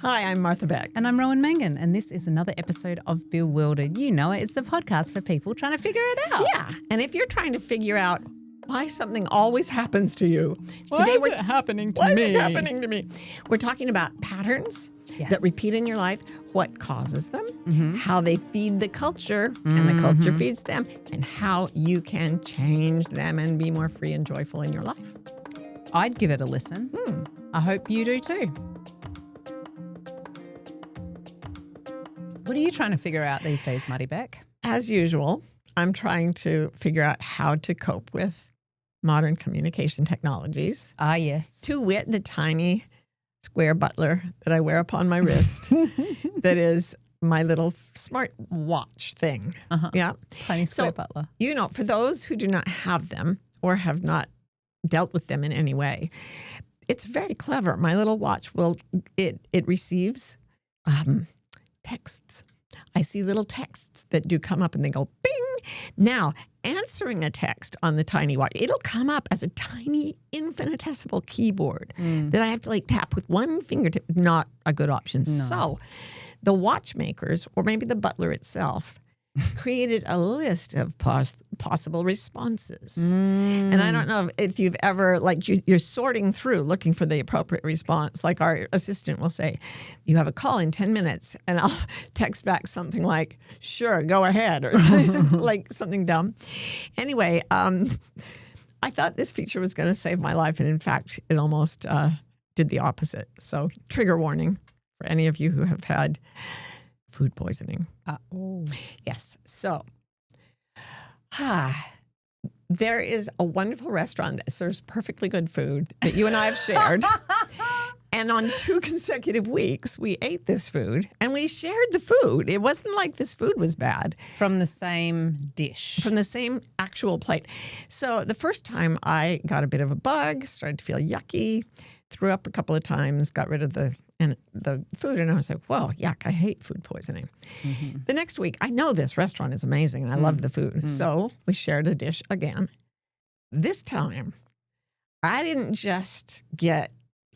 Hi, I'm Martha Beck. And I'm Rowan Mangan, and this is another episode of Bewildered. You know it, it's the podcast for people trying to figure it out. Yeah, and if you're trying to figure out why something always happens to you. Why is it happening to me? Why is it happening to me? We're talking about patterns that repeat in your life, what causes them, how they feed the culture, and the culture feeds them, and how you can change them and be more free and joyful in your life. I'd give it a listen. I hope you do too. What are you trying to figure out these days, Marty Beck? As usual, I'm trying to figure out how to cope with modern communication technologies. Ah, yes. To wit, the tiny square butler that I wear upon my wrist that is my little smart watch thing. Yeah. Tiny square butler. You know, for those who do not have them or have not dealt with them in any way, it's very clever. My little watch it receives texts. I see little texts that do come up and they go bing. Now, answering a text on the tiny watch, it'll come up as a tiny infinitesimal keyboard that I have to tap with one fingertip. Not a good option. No. So the watchmakers, or maybe the butler itself, created a list of possible responses. And I don't know if you've ever, you're sorting through looking for the appropriate response. Like our assistant will say, you have a call in 10 minutes. And I'll text back something like, sure, go ahead, or something, something dumb. Anyway, I thought this feature was going to save my life. And in fact, it almost did the opposite. So trigger warning for any of you who have had food poisoning. Yes. So, there is a wonderful restaurant that serves perfectly good food that you and I have shared. And on 2 consecutive weeks, we ate this food and we shared the food. It wasn't like this food was bad. From the same dish. From the same actual plate. So the first time I got a bit of a bug, started to feel yucky, threw up a couple of times, got rid of the food, and I was like, whoa, yuck, I hate food poisoning. The next week, I know this restaurant is amazing, and I love the food. So we shared a dish again. This time, I didn't just get,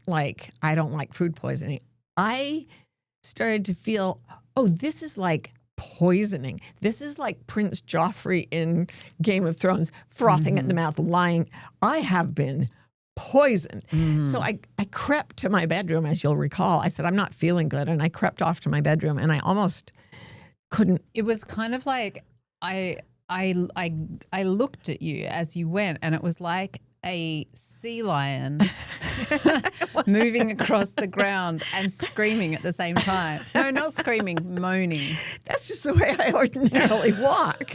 I don't like food poisoning. I started to feel, this is like poisoning. This is like Prince Joffrey in Game of Thrones, frothing at the mouth, lying. I have been poison. So I crept to my bedroom, as you'll recall. I said, I'm not feeling good. And I crept off to my bedroom and I almost couldn't. It was kind of like I looked at you as you went, and it was like a sea lion moving across the ground and screaming at the same time. No, not screaming, moaning. That's just the way I ordinarily walk.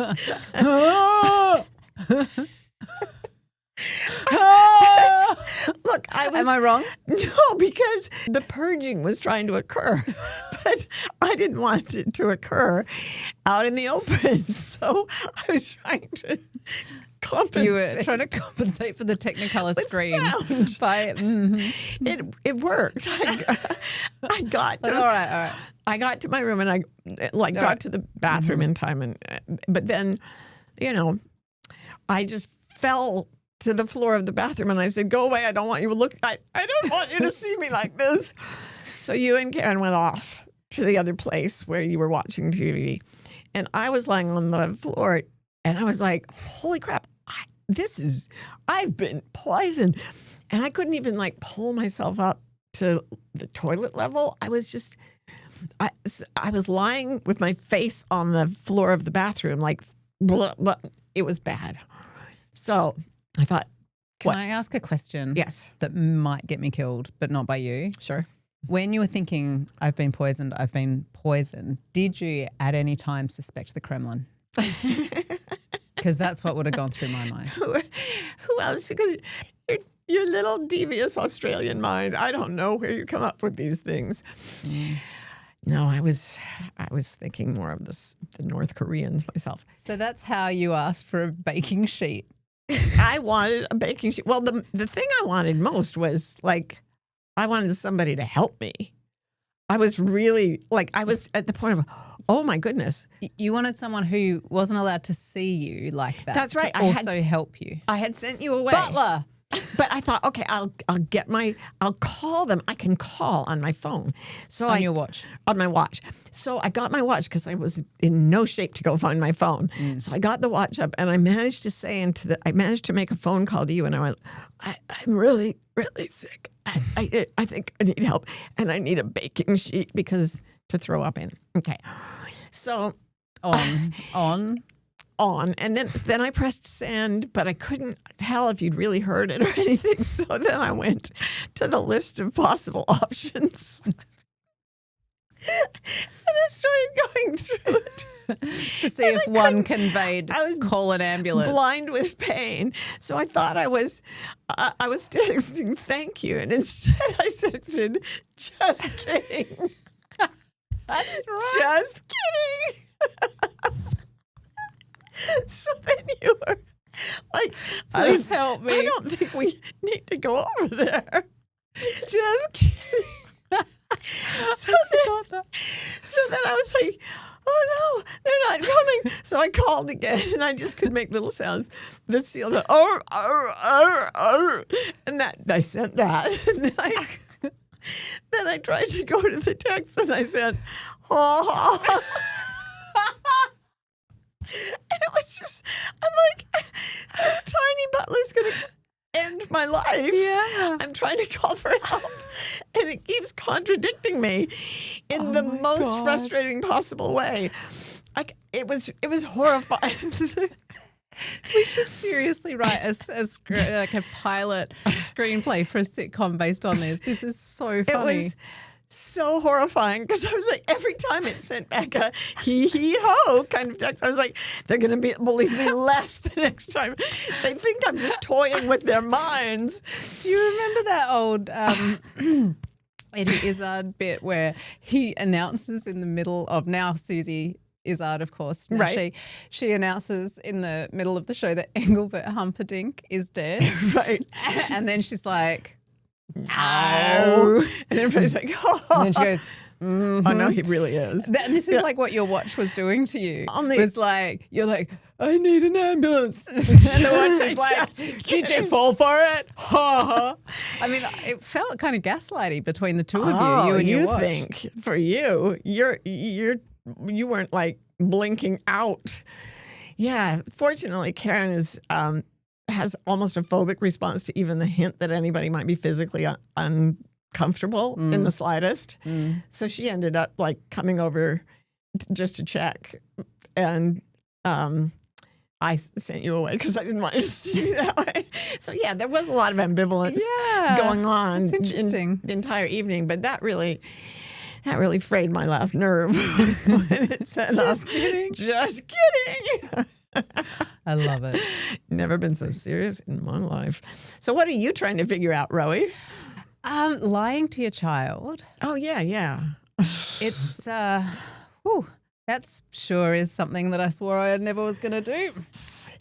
Look, Am I wrong? No, because the purging was trying to occur, but I didn't want it to occur out in the open. So I was trying to compensate. You were trying to compensate for the Technicolor scream. Sound. It worked. I got to all right. I got to my room and I got to the bathroom in time, but then, I just fell to the floor of the bathroom and I said, go away. I don't want you to look. I don't want you to see me like this. So you and Karen went off to the other place where you were watching TV. And I was lying on the floor and I was like, holy crap, I've been poisoned. And I couldn't even pull myself up to the toilet level. I was just, I was lying with my face on the floor of the bathroom, blah, blah. It was bad. So I thought, Can I ask a question? Yes. That might get me killed, but not by you. Sure. When you were thinking, I've been poisoned, did you at any time suspect the Kremlin? Because that's what would have gone through my mind. Who else? Because your little devious Australian mind, I don't know where you come up with these things. No, I was thinking more of the North Koreans myself. So that's how you asked for a baking sheet. I wanted a baking sheet. Well, the thing I wanted most was I wanted somebody to help me. I was really I was at the point of, oh my goodness. You wanted someone who wasn't allowed to see you like that. That's right. To also help you. I had sent you away. Butler. But I thought, okay, I'll call them. I can call on my phone. So On your watch. On my watch. So I got my watch because I was in no shape to go find my phone. So I got the watch up and I managed to make a phone call to you, and I went, I'm really, really sick. I think I need help, and I need a baking sheet to throw up in. Okay. So On. and then I pressed send, but I couldn't tell if you'd really heard it or anything. So then I went to the list of possible options. And I started going through it to see if one conveyed call an ambulance. Blind with pain. So I thought I was texting thank you, and instead I said just kidding. That's right. Just kidding. So then you were like, please help me. I don't think we need to go over there. Just kidding. So then I was like, oh no, they're not coming. So I called again, and I just could make little sounds that sealed it. And that I sent that. And then I tried to go to the text, and I said, oh. And it was just, I'm like, this tiny butler's going to end my life. Yeah. I'm trying to call for help, and it keeps contradicting me in the most frustrating possible way. It was horrifying. We should seriously write like a pilot screenplay for a sitcom based on this. This is so funny. It was so horrifying because I was like, every time it sent back a hee ho kind of text, I was like, they're going to believe me less the next time. They think I'm just toying with their minds. Do you remember that old Eddie Izzard bit where he announces in the middle of, now Susie Izzard, of course, now right. she announces in the middle of the show that Engelbert Humperdinck is dead. Right. And then she's like, no. And everybody's like, oh. And then she goes, oh no, he really is. And this is like what your watch was doing to you. Only, it was like, you're like, I need an ambulance. And the watch is like, did you fall for it? I mean, it felt kind of gaslighty between the two of you and your watch. Think for you weren't like blinking out. Yeah. Fortunately, Karen has almost a phobic response to even the hint that anybody might be physically uncomfortable in the slightest. So she ended up like coming over just to check, and I sent you away because I didn't want you to see me that way. So yeah, there was a lot of ambivalence going on in the entire evening, but that really frayed my last nerve when it said, just kidding. Just kidding. I love it. Never been so serious in my life. So what are you trying to figure out, Rowie? Lying to your child. Oh, yeah. It's, that's sure is something that I swore I never was going to do.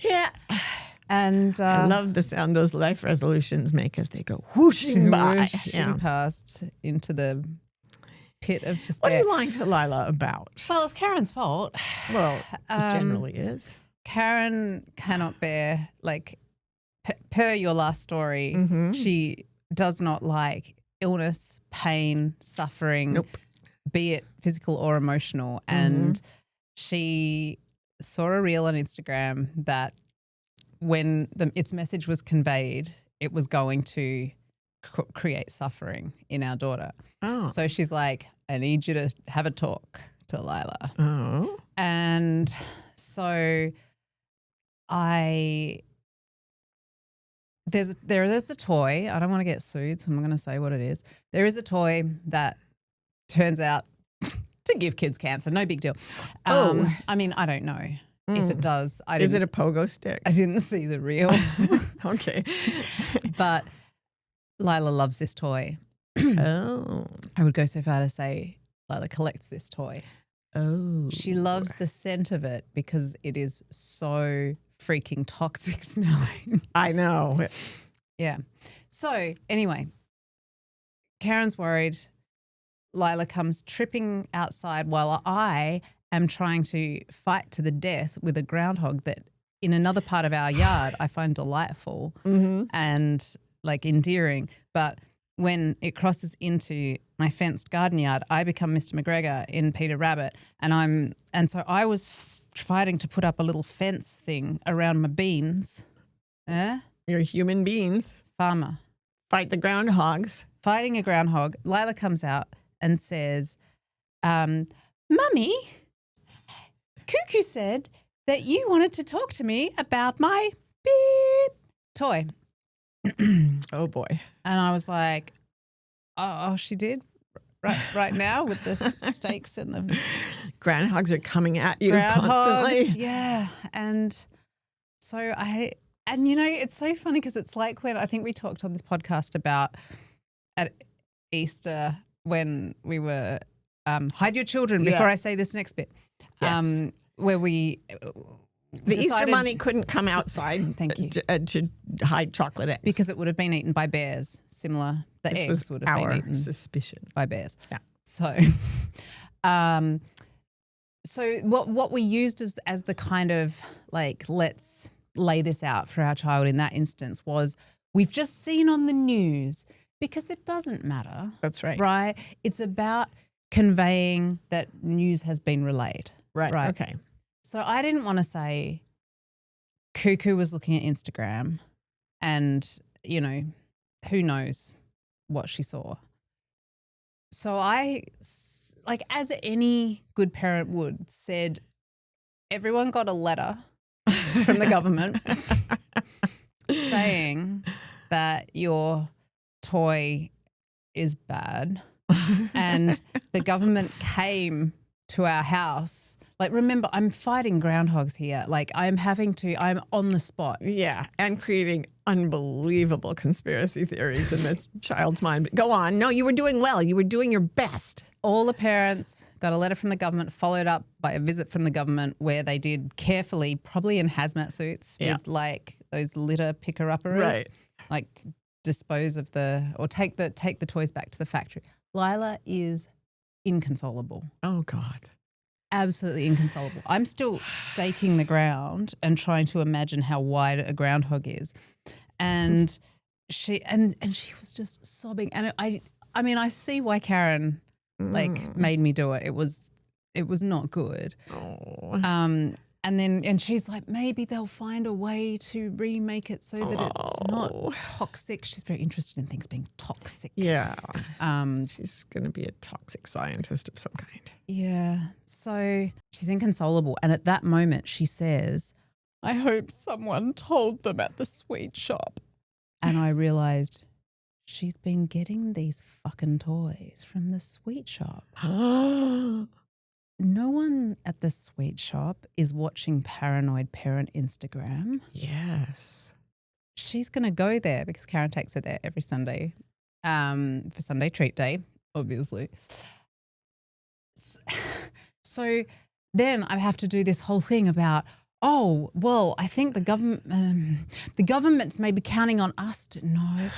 Yeah. And I love the sound those life resolutions make as they go whooshing by. Past into the pit of despair. What are you lying to Lila about? Well, it's Karen's fault. Well, it generally is. Karen cannot bear, like, per your last story, she does not like illness, pain, suffering, be it physical or emotional. And she saw a reel on Instagram that when its message was conveyed, it was going to create suffering in our daughter. Oh. So she's like, I need you to have a talk to Lila. Oh. And so there is a toy. I don't want to get sued, so I'm not going to say what it is. There is a toy that turns out to give kids cancer. No big deal. I mean, I don't know if it does. Is it a pogo stick? I didn't see the reel. Okay. But Lila loves this toy. Oh. I would go so far to say Lila collects this toy. Oh. She loves the scent of it because it is so freaking toxic smelling. I know. Yeah. So anyway, Karen's worried. Lila comes tripping outside while I am trying to fight to the death with a groundhog that in another part of our yard I find delightful. And like endearing. But when it crosses into my fenced garden yard, I become Mr. McGregor in Peter Rabbit, and so I was fighting to put up a little fence thing around my beans. You're human beings. Farmer. Fight the groundhogs. Fighting a groundhog. Lila comes out and says, Mummy, Cuckoo said that you wanted to talk to me about my beep toy. Oh, boy. And I was like, oh, she did? Right now with the stakes and the groundhogs are coming at you constantly. Yeah. And so it's so funny because it's like when I think we talked on this podcast about at Easter when we were hide your children before I say this next bit. Yes. Where we the Easter Bunny couldn't come outside Thank you. To hide chocolate eggs. Because it would have been eaten by bears. Similar. The this eggs would have been eaten suspicion by bears. Yeah. So so what we used as the kind of like, let's lay this out for our child in that instance was we've just seen on the news, because it doesn't matter. That's right. Right? It's about conveying that news has been relayed. Right. Okay. So I didn't want to say Cuckoo was looking at Instagram and, who knows what she saw. So I, like as any good parent would, said everyone got a letter from the government saying that your toy is bad and the government came to our house. Like, remember, I'm fighting groundhogs here. Like, I'm on the spot. Yeah, and creating unbelievable conspiracy theories in this child's mind. But go on. No, you were doing well. You were doing your best. All the parents got a letter from the government, followed up by a visit from the government where they did carefully, probably in hazmat suits with like those litter picker-uppers. Right. Like dispose of take the toys back to the factory. Lila is inconsolable. Oh, God. Absolutely inconsolable. I'm still staking the ground and trying to imagine how wide a groundhog is. And she was just sobbing. And I see why Karen made me do it. It was not good. Oh. And she's like, maybe they'll find a way to remake it so that it's not toxic. She's very interested in things being toxic. Yeah. She's going to be a toxic scientist of some kind. Yeah. So she's inconsolable. And at that moment she says, I hope someone told them at the sweet shop. And I realized she's been getting these fucking toys from the sweet shop. No one at the sweet shop is watching Paranoid Parent Instagram. Yes. She's going to go there because Karen takes her there every Sunday for Sunday treat day, obviously. So then I have to do this whole thing about, I think the government's maybe counting on us to know.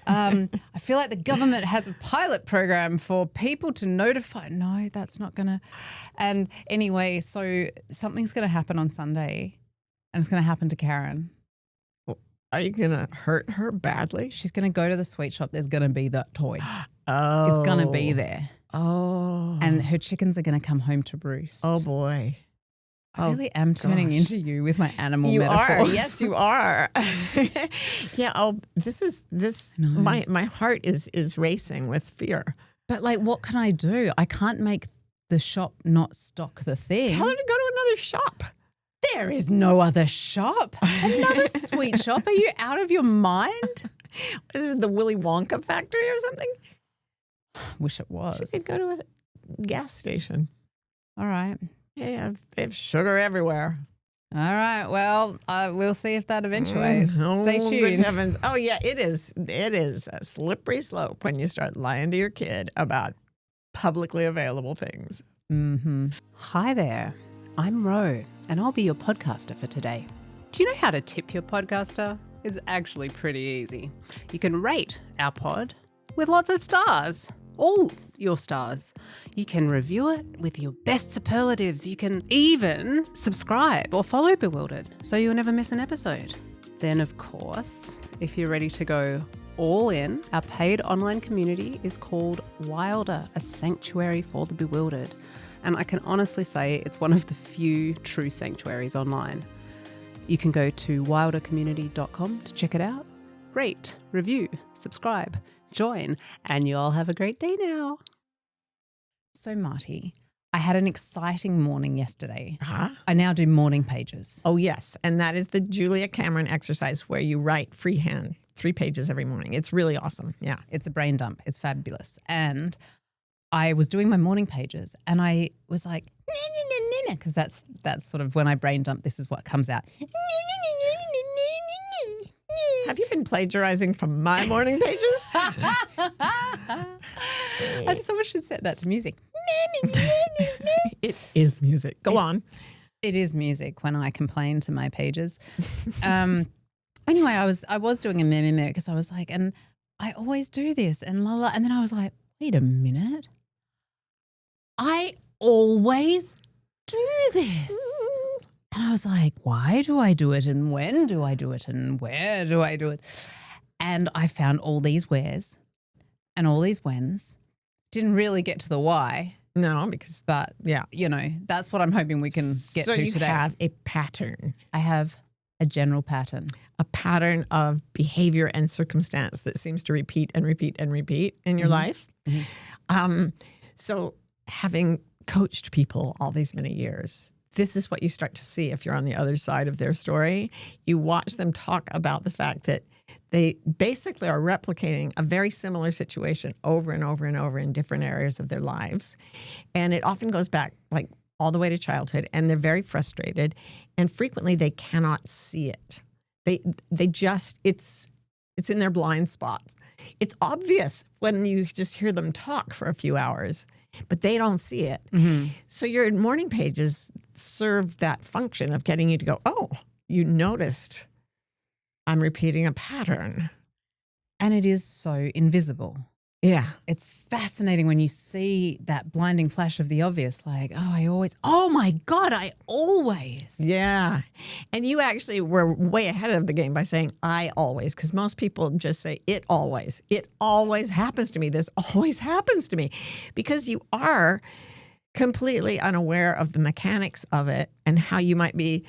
I feel like the government has a pilot program for people to notify. No, that's not going to. And anyway, so something's going to happen on Sunday and it's going to happen to Karen. Are you going to hurt her badly? She's going to go to the sweet shop. There's going to be that toy. Oh. It's going to be there. Oh. And her chickens are going to come home to roost. Oh, boy. I really am turning into you with my animal metaphors. You are. Yes, you are. Yeah. My heart is racing with fear. But like, what can I do? I can't make the shop not stock the thing. Tell her to go to another shop. There is no other shop. Another sweet shop? Are you out of your mind? Is it the Willy Wonka factory or something? Wish it was. She could go to a gas station. All right. Yeah, they have sugar everywhere. All right. Well, we'll see if that eventuates. Stay tuned. Good heavens. Oh, yeah, it is. It is a slippery slope when you start lying to your kid about publicly available things. Mm-hmm. Hi there. I'm Ro, and I'll be your podcaster for today. Do you know how to tip your podcaster? It's actually pretty easy. You can rate our pod with lots of stars. All your stars. You can review it with your best superlatives. You can even subscribe or follow Bewildered so you'll never miss an episode. Then, of course, if you're ready to go all in, our paid online community is called Wilder, a sanctuary for the bewildered. And I can honestly say it's one of the few true sanctuaries online. You can go to wildercommunity.com to check it out. Rate, review, subscribe, join, and you all have a great day now. So, Marty, I had an exciting morning yesterday. Uh-huh. I now do morning pages. Oh, yes. And that is the Julia Cameron exercise where you write freehand 3 pages every morning. It's really awesome. Yeah. It's a brain dump. It's fabulous. And I was doing my morning pages and I was like, because that's sort of when I brain dump, this is what comes out. Have you been plagiarizing from my morning pages? And someone should set that to music. It is music. Go on. It is music when I complain to my pages. Anyway, I was doing a meh because I was like, and I always do this and la la. And then I was like, wait a minute. I always do this. And I was like, why do I do it and when do I do it and where do I do it? And I found all these wheres and all these whens. Didn't really get to the why. No, because But, yeah. you know, that's what I'm hoping we can get so to you today. have a pattern. I have a general pattern. A pattern of behavior and circumstance that seems to repeat and repeat and repeat in your life. So having coached people all these many years, this is what you start to see if you're on the other side of their story. You watch them talk about the fact that they basically are replicating a very similar situation over and over and over in different areas of their lives. And it often goes back like all the way to childhood, and they're very frustrated, and frequently they cannot see it. They just, it's in their blind spots. It's obvious when you just hear them talk for a few hours, but they don't see it. So your morning pages serve that function of getting you to go, oh, you noticed I'm repeating a pattern. And it is so invisible. Yeah. It's fascinating when you see that blinding flash of the obvious, like, oh my God, I always. Yeah. And you actually were way ahead of the game by saying, I always, because most people just say, it always happens to me. This always happens to me, because you are completely unaware of the mechanics of it and how you might be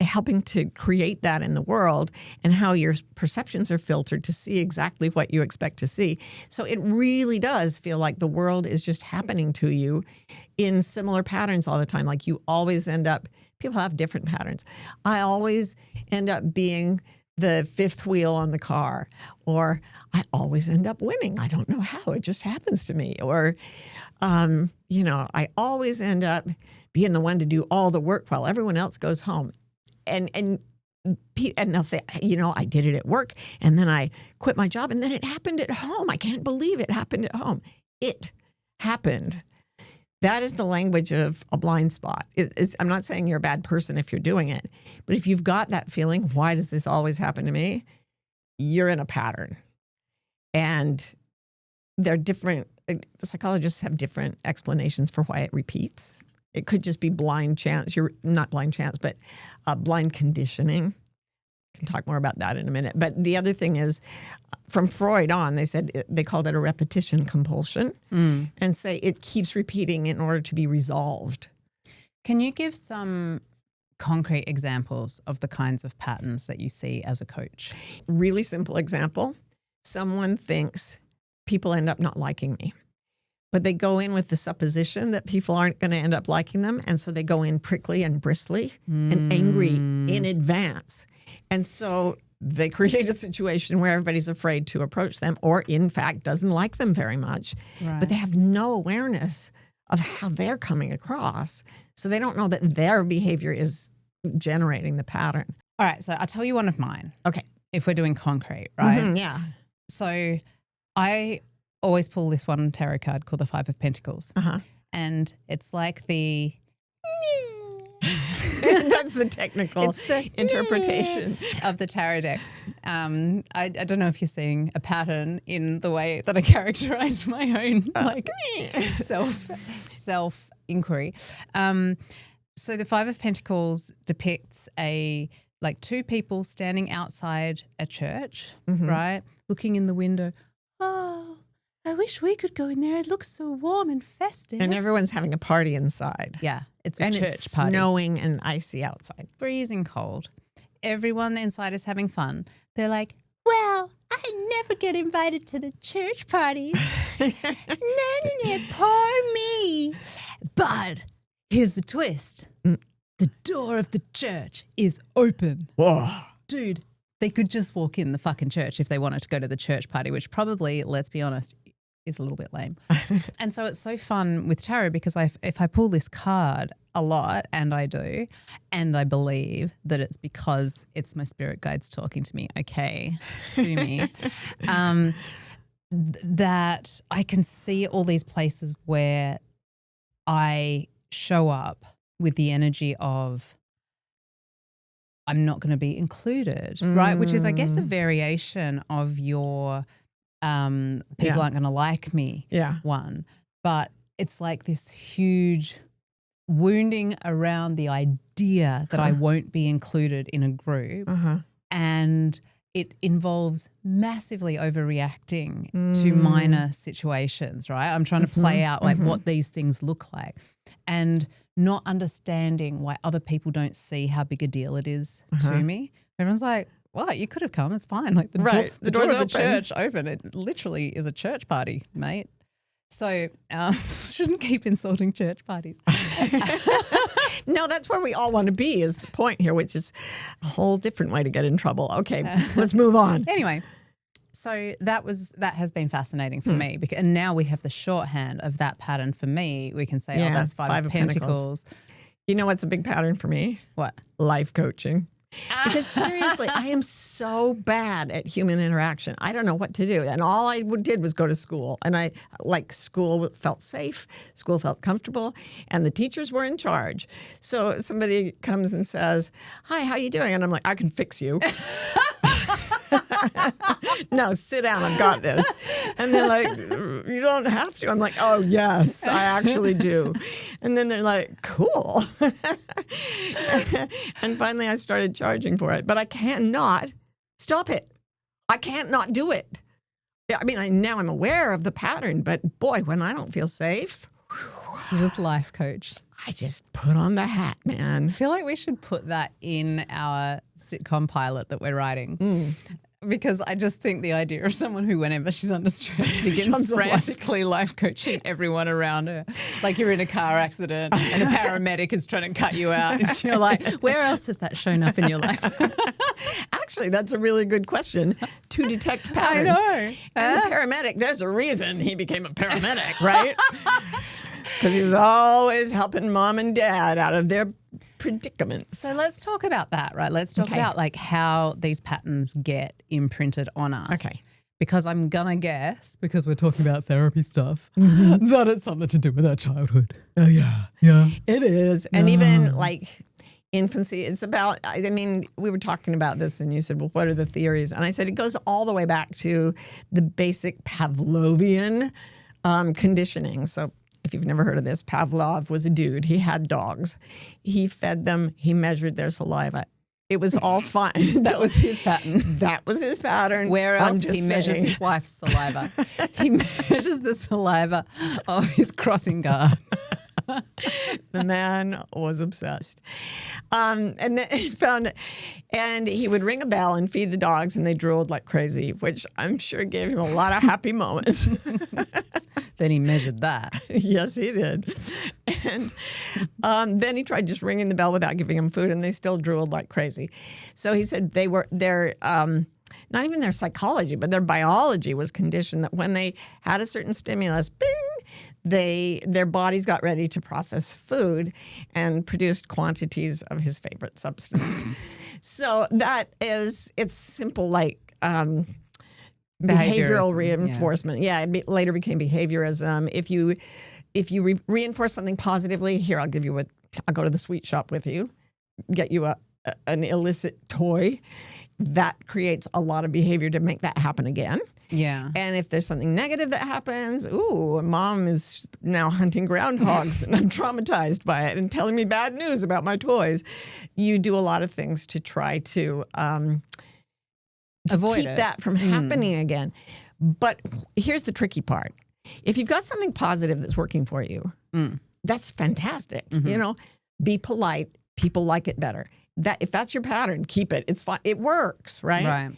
helping to create that in the world, and how your perceptions are filtered to see exactly what you expect to see. So it really does feel like the world is just happening to you in similar patterns all the time. Like you always end up, people have different patterns. I always end up being the fifth wheel on the car, or I always end up winning. I don't know how, it just happens to me. Or, I always end up being the one to do all the work while everyone else goes home. And they'll say, I did it at work, and then I quit my job, and then it happened at home. I can't believe it happened at home. It happened. That is the language of a blind spot. I'm not saying you're a bad person if you're doing it, but if you've got that feeling, why does this always happen to me? You're in a pattern. And they're different. Psychologists have different explanations for why it repeats. It could just be blind chance. You're not blind chance, but blind conditioning. I can talk more about that in a minute. But the other thing is, from Freud on, they called it a repetition compulsion, and say it keeps repeating in order to be resolved. Can you give some concrete examples of the kinds of patterns that you see as a coach? Really simple example. Someone thinks people end up not liking me. But they go in with the supposition that people aren't going to end up liking them. And so they go in prickly and bristly and angry in advance. And so they create a situation where everybody's afraid to approach them, or in fact doesn't like them very much. Right. But they have no awareness of how they're coming across. So they don't know that their behavior is generating the pattern. All right, so I'll tell you one of mine. Okay. If we're doing concrete, right? Yeah. So I always pull this one tarot card called the Five of Pentacles. And it's like the... That's the technical interpretation of the tarot deck. I don't know if you're seeing a pattern in the way that I characterize my own self inquiry. So the Five of Pentacles depicts a like two people standing outside a church, right? Looking in the window. Oh, I wish we could go in there. It looks so warm and festive. And everyone's having a party inside. Yeah, it's a And church it's party. snowing and icy outside. Freezing cold. Everyone inside is having fun. They're like, well, I never get invited to the church parties. No, poor me. But here's the twist. The door of the church is open. Whoa. Dude, they could just walk in the fucking church if they wanted to go to the church party, which probably, let's be honest, is a little bit lame. And so it's so fun with tarot because if I pull this card a lot, and I do, and I believe that it's because it's my spirit guides talking to me, okay, sue me, that I can see all these places where I show up with the energy of I'm not going to be included, right? Which is, I guess, a variation of your people aren't going to like me one. But it's like this huge wounding around the idea that I won't be included in a group. And it involves massively overreacting to minor situations, right? I'm trying to play out like what these things look like and not understanding why other people don't see how big a deal it is to me. Everyone's like, what? You could have come. It's fine. Like the door of the church open. It literally is a church party, mate. So shouldn't keep insulting church parties. No, that's where we all want to be is the point here, which is a whole different way to get in trouble. Okay, let's move on. Anyway, so that has been fascinating for me and now we have the shorthand of that pattern for me. We can say, that's five of Pentacles. You know what's a big pattern for me? What? Life coaching. Because seriously, I am so bad at human interaction. I don't know what to do. And all I did was go to school. And school felt safe, school felt comfortable, and the teachers were in charge. So somebody comes and says, hi, how you doing? And I'm like, I can fix you. No, sit down. I've got this. And they're like, you don't have to. I'm like, oh, yes, I actually do. And then they're like, cool. And finally I started charging for it. But I cannot stop it. I can't not do it. I mean, now I'm aware of the pattern, but boy, when I don't feel safe. You're just life coach. I just put on the hat, man. I feel like we should put that in our sitcom pilot that we're writing. Because I just think the idea of someone who, whenever she's under stress, begins frantically life coaching everyone around her. Like you're in a car accident and the paramedic is trying to cut you out. And you're like, where else has that shown up in your life? Actually, that's a really good question to detect patterns. I know. And the paramedic, there's a reason he became a paramedic, right? Because he was always helping mom and dad out of their predicaments. So let's talk about that, right? Let's talk about like how these patterns get imprinted on us. Okay. Because I'm going to guess, because we're talking about therapy stuff, that it's something to do with our childhood. Oh, yeah. Yeah. It is. And even like infancy, it's about, I mean, we were talking about this and you said, well, what are the theories? And I said, it goes all the way back to the basic Pavlovian conditioning. So if you've never heard of this, Pavlov was a dude. He had dogs. He fed them. He measured their saliva. It was all fine. That was his pattern. That was his pattern. Where else he measures his wife's saliva? He measures the saliva of his crossing guard. The man was obsessed. And then he found, and he would ring a bell and feed the dogs and they drooled like crazy, which I'm sure gave him a lot of happy moments. Then he measured that. Yes, he did. And then he tried just ringing the bell without giving them food and they still drooled like crazy. So he said their not even their psychology, but their biology was conditioned that when they had a certain stimulus, bing, their bodies got ready to process food and produced quantities of his favorite substance. So it's simple like behavioral reinforcement. Yeah, it later became behaviorism. If you reinforce something positively, here, I'll go to the sweet shop with you, get you an illicit toy. That creates a lot of behavior to make that happen again. Yeah. And if there's something negative that happens, mom is now hunting groundhogs and I'm traumatized by it and telling me bad news about my toys. You do a lot of things to try to Avoid keep it. that from happening again. But here's the tricky part. If you've got something positive that's working for you, that's fantastic. You know, be polite. People like it better. If that's your pattern, keep it. It's fine. It works, right? Right.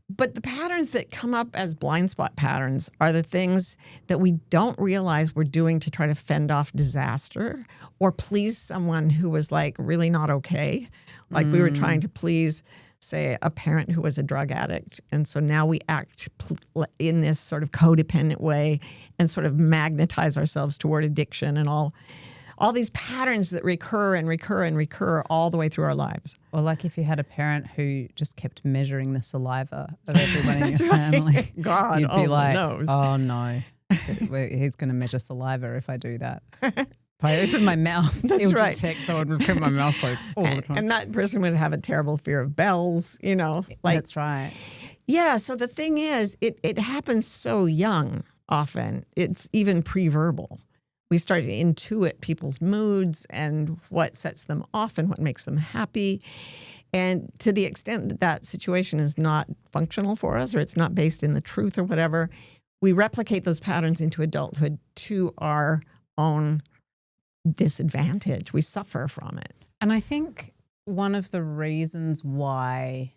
But the patterns that come up as blind spot patterns are the things that we don't realize we're doing to try to fend off disaster or please someone who was like really not okay. Like we were trying to please, say, a parent who was a drug addict. And so now we act in this sort of codependent way and sort of magnetize ourselves toward addiction and all these patterns that recur and recur and recur all the way through our lives. Or like if you had a parent who just kept measuring the saliva of everyone in your family. God, you'd be like, knows. oh no, he's going to measure saliva if I do that. If I open my mouth, he'll detect, so I'd keep my mouth closed all the time. And that person would have a terrible fear of bells, you know. Like, that's right. Yeah, so the thing is, it happens so young often. It's even pre-verbal. We start to intuit people's moods and what sets them off and what makes them happy. And to the extent that that situation is not functional for us or it's not based in the truth or whatever, we replicate those patterns into adulthood to our own disadvantage. We suffer from it. And I think one of the reasons why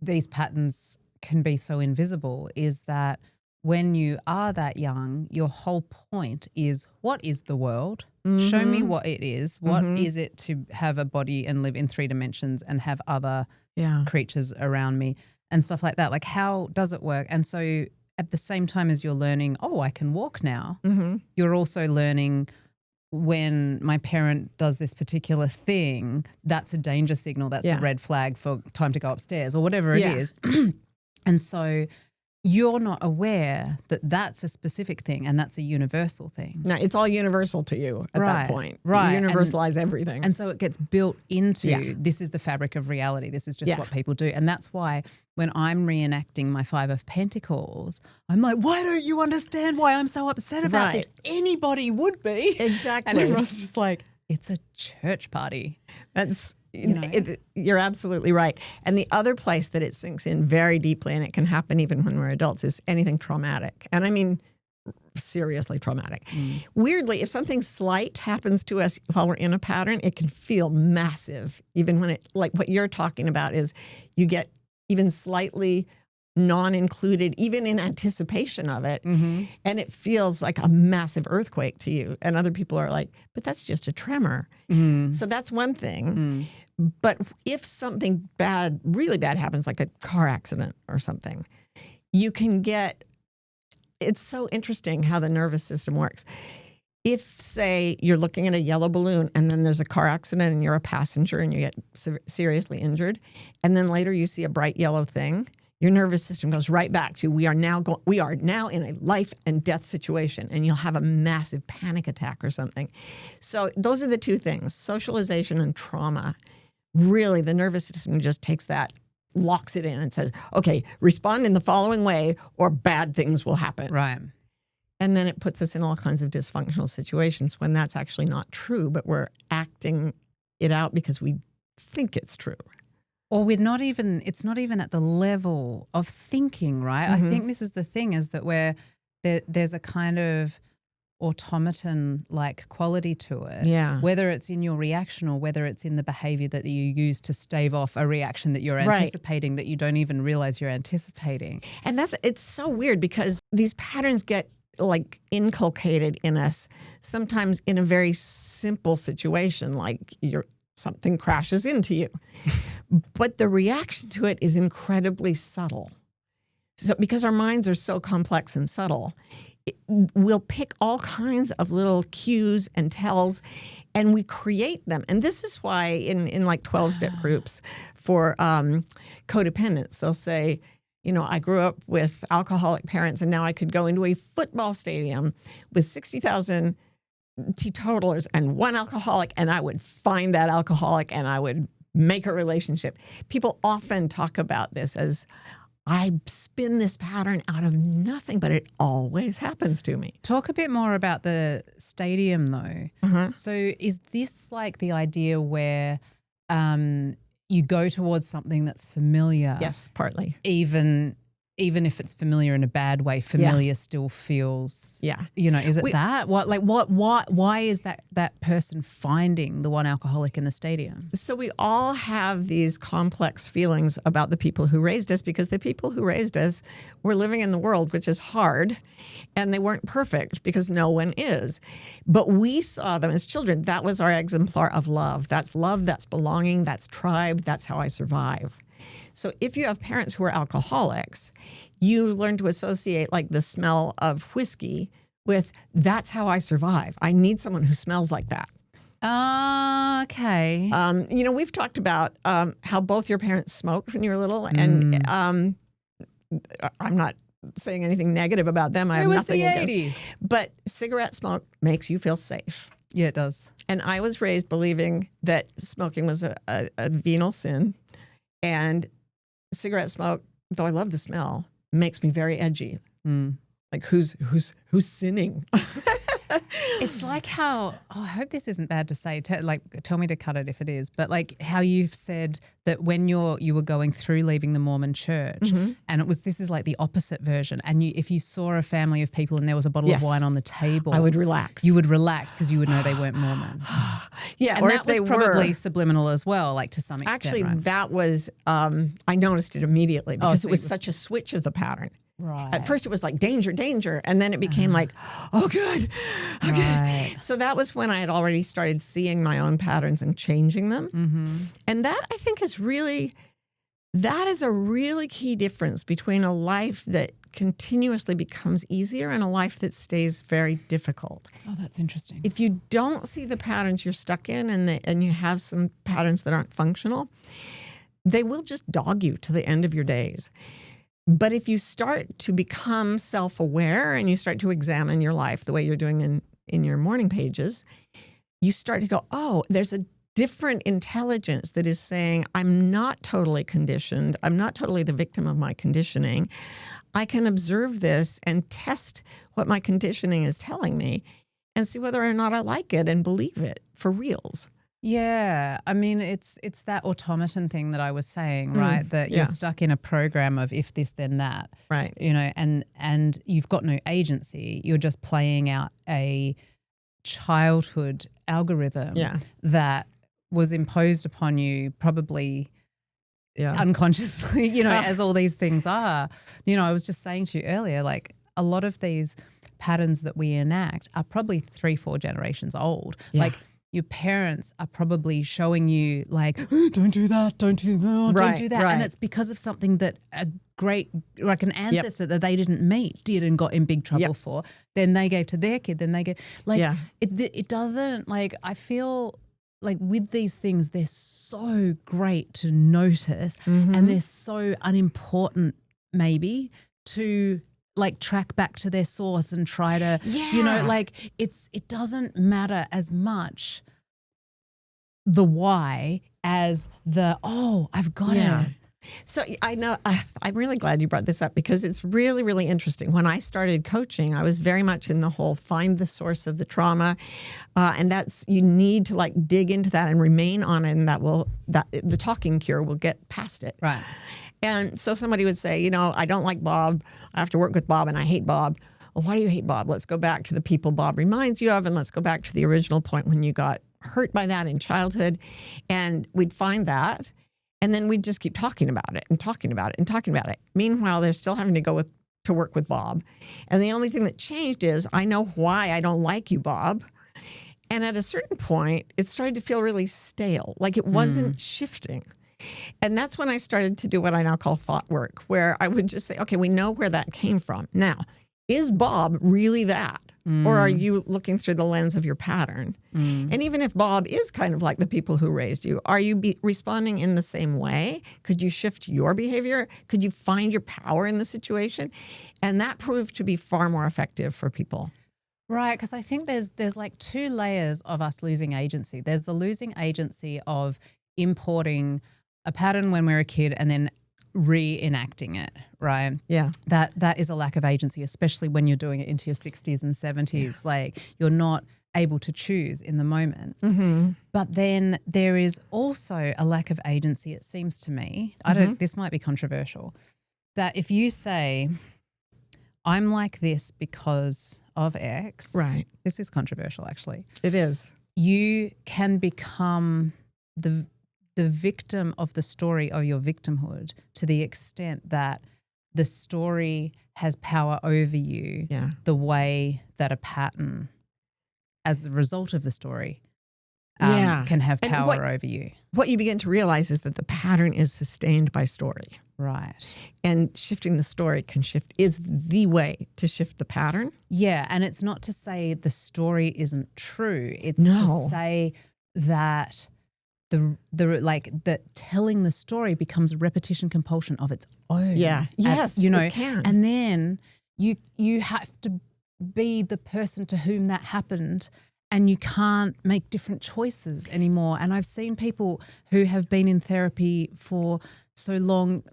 these patterns can be so invisible is that when you are that young, your whole point is, what is the world? Show me what it is. What is it to have a body and live in 3 dimensions and have other creatures around me and stuff like that? Like, how does it work? And so at the same time as you're learning, I can walk now, you're also learning, when my parent does this particular thing, that's a danger signal. That's a red flag for time to go upstairs or whatever it is. And so you're not aware that that's a specific thing and that's a universal thing. Now, it's all universal to you at that point. Right. You universalize everything. And so it gets built into this is the fabric of reality. This is just what people do. And that's why when I'm reenacting my 5 of Pentacles, I'm like, why don't you understand why I'm so upset about this? Anybody would be. Exactly. And everyone's just like, it's a church party. That's you're absolutely right. And the other place that it sinks in very deeply, and it can happen even when we're adults, is anything traumatic. And I mean seriously traumatic. Weirdly, if something slight happens to us while we're in a pattern, it can feel massive. Even when it, like what you're talking about, is you get even slightly non-included, even in anticipation of it. And it feels like a massive earthquake to you. And other people are like, but that's just a tremor. So that's one thing. But if something bad, really bad happens, like a car accident or something, you can get, it's so interesting how the nervous system works. If, say, you're looking at a yellow balloon and then there's a car accident and you're a passenger and you get seriously injured, and then later you see a bright yellow thing, your nervous system goes right back to, we are now in a life and death situation, and you'll have a massive panic attack or something. So those are the two things, socialization and trauma. Really, the nervous system just takes that, locks it in and says, okay, respond in the following way or bad things will happen. Right. And then it puts us in all kinds of dysfunctional situations when that's actually not true, but we're acting it out because we think it's true. Or it's not even at the level of thinking, right? I think this is the thing, is that there's a kind of automaton-like quality to it. Yeah. Whether it's in your reaction or whether it's in the behavior that you use to stave off a reaction that you're anticipating that you don't even realize you're anticipating. And it's so weird because these patterns get like inculcated in us sometimes in a very simple situation, like something crashes into you. But the reaction to it is incredibly subtle. So because our minds are so complex and subtle, we'll pick all kinds of little cues and tells and we create them. And this is why in like 12-step groups for codependence, they'll say, I grew up with alcoholic parents and now I could go into a football stadium with 60,000 teetotalers and one alcoholic, and I would find that alcoholic and I would make a relationship. People often talk about this as, I spin this pattern out of nothing, but it always happens to me. Talk a bit more about the stadium though. Uh-huh. So is this like the idea where you go towards something that's familiar? Yes, partly. Even if it's familiar in a bad way, familiar still feels, Yeah. is it that? Why is that person finding the one alcoholic in the stadium? So we all have these complex feelings about the people who raised us, because the people who raised us were living in the world, which is hard, and they weren't perfect because no one is. But we saw them as children. That was our exemplar of love. That's love, that's belonging, that's tribe, that's how I survive. So if you have parents who are alcoholics, you learn to associate like the smell of whiskey with that's how I survive. I need someone who smells like that. Okay. We've talked about how both your parents smoked when you were little, and I'm not saying anything negative about them. I have nothing against. It was the 80s. But cigarette smoke makes you feel safe. Yeah, it does. And I was raised believing that smoking was a venal sin, and cigarette smoke, though I love the smell, makes me very edgy. Like who's sinning? It's like how, I hope this isn't bad to say, tell me to cut it if it is, but like how you've said that when you were going through leaving the Mormon church, and this is like the opposite version, and if you saw a family of people and there was a bottle of wine on the table, I would relax. You would relax because you would know they weren't Mormons. Yeah, and or that if they was probably were subliminal as well, like to some extent. Actually, right? that was, I noticed it immediately because so it was such a switch of the pattern. Right. At first it was like danger, danger. And then it became like, oh, good. Okay. Right. So that was when I had already started seeing my own patterns and changing them. And that I think is a really key difference between a life that continuously becomes easier and a life that stays very difficult. Oh, that's interesting. If you don't see the patterns you're stuck in and you have some patterns that aren't functional, they will just dog you to the end of your days. But if you start to become self-aware and you start to examine your life the way you're doing in your morning pages, you start to go, oh, there's a different intelligence that is saying, I'm not totally conditioned. I'm not totally the victim of my conditioning. I can observe this and test what my conditioning is telling me and see whether or not I like it and believe it for reals. Yeah. I mean, it's that automaton thing that I was saying, right? That you're stuck in a program of if this, then that. Right. And you've got no agency. You're just playing out a childhood algorithm that was imposed upon you probably unconsciously, as all these things are. I was just saying to you earlier, like a lot of these patterns that we enact are probably 3-4 generations old. Yeah. Like your parents are probably showing you like, don't do that, don't do that, don't do that. Right. And it's because of something that an ancestor that they didn't meet did and got in big trouble for. Then they gave to their kid, then they gave, it doesn't, like, I feel like with these things, they're so great to notice and they're so unimportant maybe to like track back to their source and try to, like it doesn't matter as much the why as the, I've got it. So I know, I'm really glad you brought this up because it's really, really interesting. When I started coaching, I was very much in the whole find the source of the trauma. And that's, you need to like dig into that and remain on it, and the talking cure will get past it. Right. And so somebody would say, I don't like Bob. I have to work with Bob and I hate Bob. Well, why do you hate Bob? Let's go back to the people Bob reminds you of, and let's go back to the original point when you got hurt by that in childhood. And we'd find that. And then we'd just keep talking about it and talking about it and talking about it. Meanwhile, they're still having to go to work with Bob. And the only thing that changed is I know why I don't like you, Bob. And at a certain point, it started to feel really stale, like it wasn't shifting. And that's when I started to do what I now call thought work, where I would just say, okay, we know where that came from. Now, is Bob really that? Or are you looking through the lens of your pattern? And even if Bob is kind of like the people who raised you, are you responding in the same way? Could you shift your behavior? Could you find your power in the situation? And that proved to be far more effective for people. Right, because I think there's like two layers of us losing agency. There's the losing agency of importing a pattern when we're a kid and then reenacting it, right? Yeah. That is a lack of agency, especially when you're doing it into your 60s and 70s. Like you're not able to choose in the moment. But then there is also a lack of agency, it seems to me. This might be controversial, that if you say, I'm like this because of X. Right. This is controversial, actually. It is. You can become the victim of the story of your victimhood to the extent that the story has power over you the way that a pattern, as a result of the story, can have power over you. What you begin to realize is that the pattern is sustained by story. Right. And shifting the story is the way to shift the pattern. Yeah, and it's not to say the story isn't true. It's to say that that telling the story becomes a repetition compulsion of its own. Yeah. Yes, it can. And then you have to be the person to whom that happened, and you can't make different choices anymore. And I've seen people who have been in therapy for so long,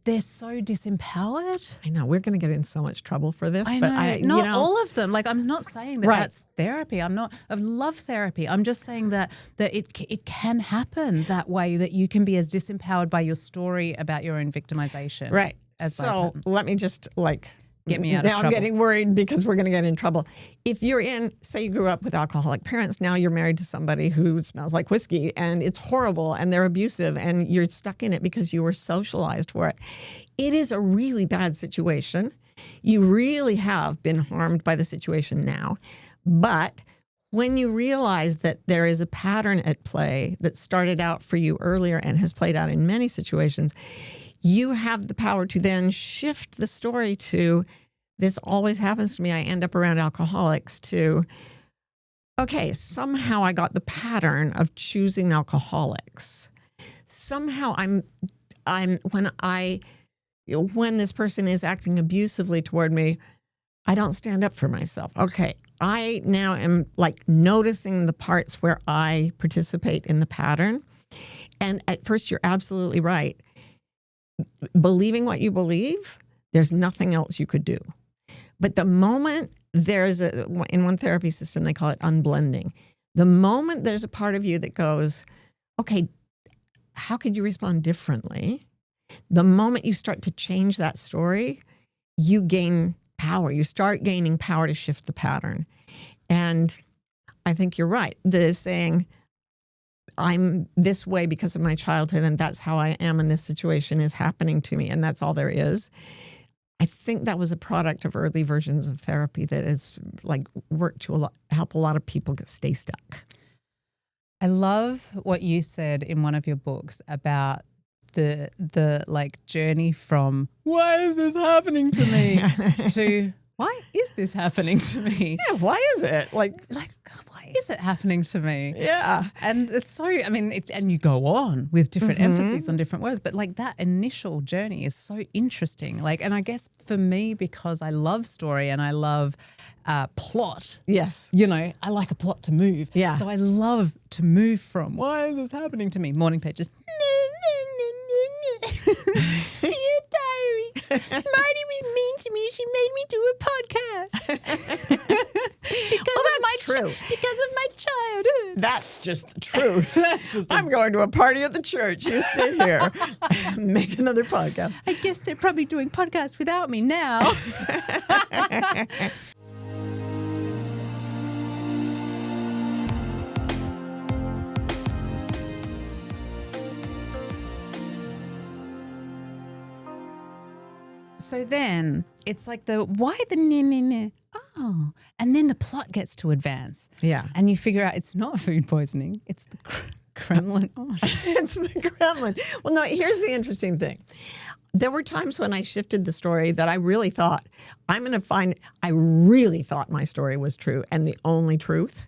they're so disempowered. I know. We're going to get in so much trouble for this. I but know. Not all of them. Like, I'm not saying that that's therapy. I love therapy. I'm just saying that it can happen that way, that you can be as disempowered by your story about your own victimization. Right. So let me just get me out of trouble. Now I'm getting worried because we're going to get in trouble. If you're say you grew up with alcoholic parents, now you're married to somebody who smells like whiskey and it's horrible and they're abusive and you're stuck in it because you were socialized for it. It is a really bad situation. You really have been harmed by the situation now. But when you realize that there is a pattern at play that started out for you earlier and has played out in many situations, you have the power to then shift the story to, this always happens to me, I end up around alcoholics, to, okay, somehow I got the pattern of choosing alcoholics. Somehow when this person is acting abusively toward me, I don't stand up for myself. Okay, I now am noticing the parts where I participate in the pattern. And at first you're absolutely right. Believing what you believe, there's nothing else you could do. But the moment in one therapy system, they call it unblending. The moment there's a part of you that goes, okay, how could you respond differently? The moment you start to change that story, you gain power. You start gaining power to shift the pattern. And I think you're right. The saying, I'm this way because of my childhood and that's how I am in this situation is happening to me and that's all there is. I think that was a product of early versions of therapy that has worked to help a lot of people stay stuck. I love what you said in one of your books about the journey from why is this happening to me to why is this happening to me? Yeah, why is it? Why is it happening to me? Yeah. And it's so, and you go on with different emphases on different words, but that initial journey is so interesting. And I guess for me, because I love story and I love plot. Yes. I like a plot to move. Yeah. So I love to move from, why is this happening to me? Morning pages. Dear diary, Marty was mean to me. She made me do a podcast. Because of my childhood. That's just the truth. I'm going to a party at the church. You stay here. Make another podcast. I guess they're probably doing podcasts without me now. So then it's why the meh? Oh, and then the plot gets to advance. Yeah. And you figure out it's not food poisoning. It's the Kremlin. Oh, it's the Kremlin. Well, no, here's the interesting thing. There were times when I shifted the story that I really thought, I really thought my story was true and the only truth.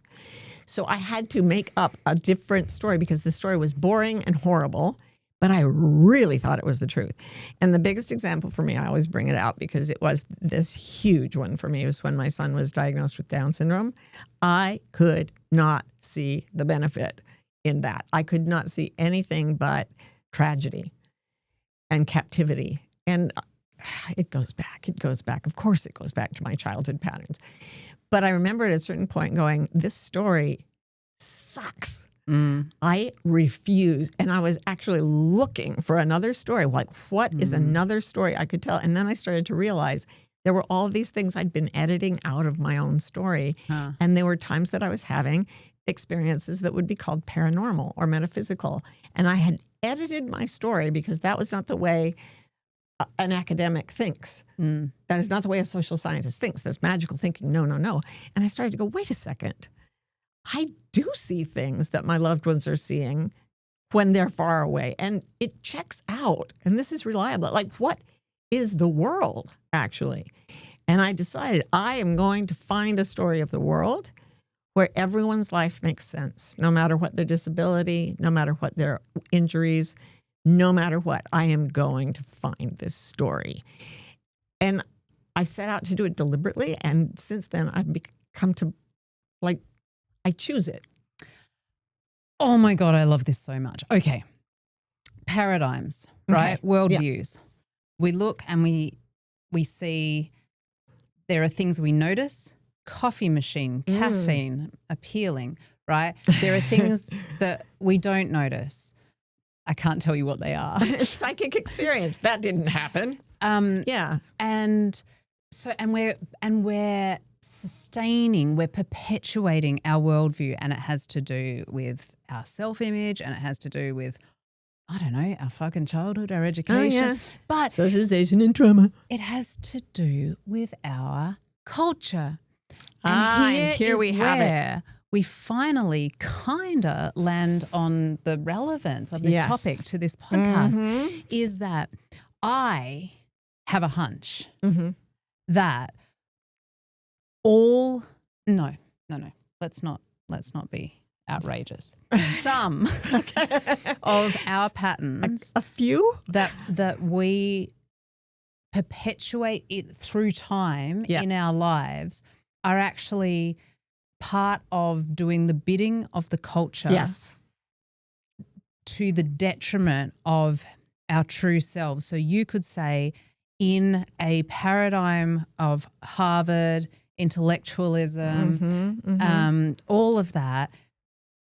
So I had to make up a different story because the story was boring and horrible. But I really thought it was the truth. And the biggest example for me, I always bring it out because it was this huge one for me, was when my son was diagnosed with Down syndrome. I could not see the benefit in that. I could not see anything but tragedy. and captivity. And it goes back. Of course, it goes back to my childhood patterns. But I remember at a certain point going, this story sucks. I refuse. And I was actually looking for another story. Like, what is another story I could tell? And then I started to realize there were all these things I'd been editing out of my own story. And there were times that I was having experiences that would be called paranormal or metaphysical. And I had edited my story because that was not the way an academic thinks. That is not the way a social scientist thinks. That's magical thinking. No. And I started to go, wait a second. I do see things that my loved ones are seeing when they're far away. And it checks out. And this is reliable. Like, what is the world, actually? And I decided I am going to find a story of the world where everyone's life makes sense, no matter what their disability, no matter what their injuries, no matter what. I am going to find this story. And I set out to do it deliberately. And since then, I've come to, like, I choose it. Oh my God, I love this so much. Okay. Paradigms, right? Worldviews. Yeah. We look and we see there are things we notice, coffee machine, caffeine, appealing, right? There are things that we don't notice. I can't tell you what they are. Psychic experience. That didn't happen. Yeah. And so, and we're sustaining, we're perpetuating our worldview, and it has to do with our self-image, and it has to do with, I don't know, our fucking childhood, our education. Oh, yeah. But socialization and trauma. It has to do with our culture. And here we have it. We finally kind of land on the relevance of this topic to this podcast, is that I have a hunch that let's not be outrageous. Some of our patterns, a few that we perpetuate it through time in our lives, are actually part of doing the bidding of the culture. Yes. To the detriment of our true selves. So you could say, in a paradigm of Harvard, intellectualism, all of that,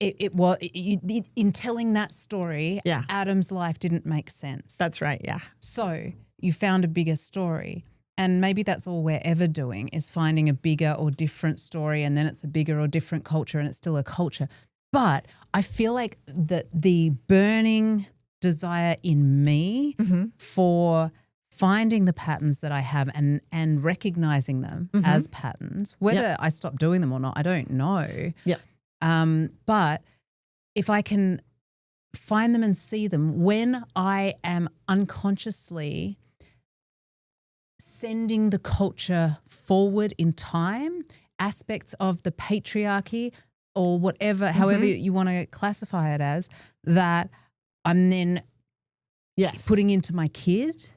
in telling that story, Adam's life didn't make sense. That's right, yeah. So you found a bigger story. And maybe that's all we're ever doing, is finding a bigger or different story, and then it's a bigger or different culture, and it's still a culture. But I feel like the burning desire in me for finding the patterns that I have and recognizing them as patterns, whether I stop doing them or not, I don't know. But if I can find them and see them when I am unconsciously sending the culture forward in time, aspects of the patriarchy or whatever, however you want to classify it as, that I'm then putting into my kid,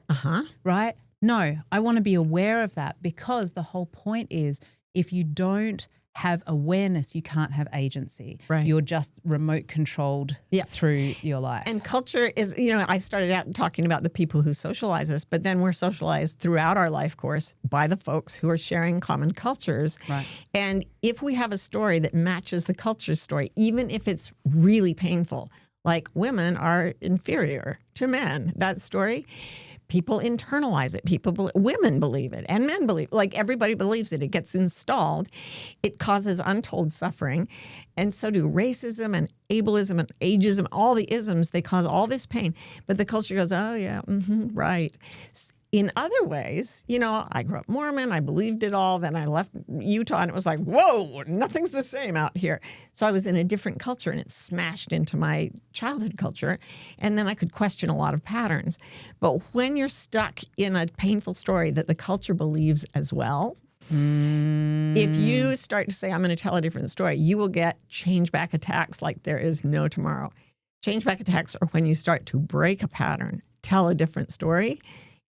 right? No, I want to be aware of that, because the whole point is, if you don't have awareness, you can't have agency. Right. You're just remote controlled through your life. And culture is, I started out talking about the people who socialize us, but then we're socialized throughout our life course by the folks who are sharing common cultures. Right. And if we have a story that matches the culture story, even if it's really painful, like women are inferior to men, that story, people internalize it. Women believe it, and men believe it. Like, everybody believes it. It gets installed. It causes untold suffering. And so do racism and ableism and ageism, all the isms. They cause all this pain. But the culture goes, oh, yeah, right. In other ways, I grew up Mormon. I believed it all. Then I left Utah, and it was like, whoa, nothing's the same out here. So I was in a different culture, and it smashed into my childhood culture. And then I could question a lot of patterns. But when you're stuck in a painful story that the culture believes as well, if you start to say, I'm going to tell a different story, you will get change back attacks like there is no tomorrow. Change back attacks are when you start to break a pattern, tell a different story,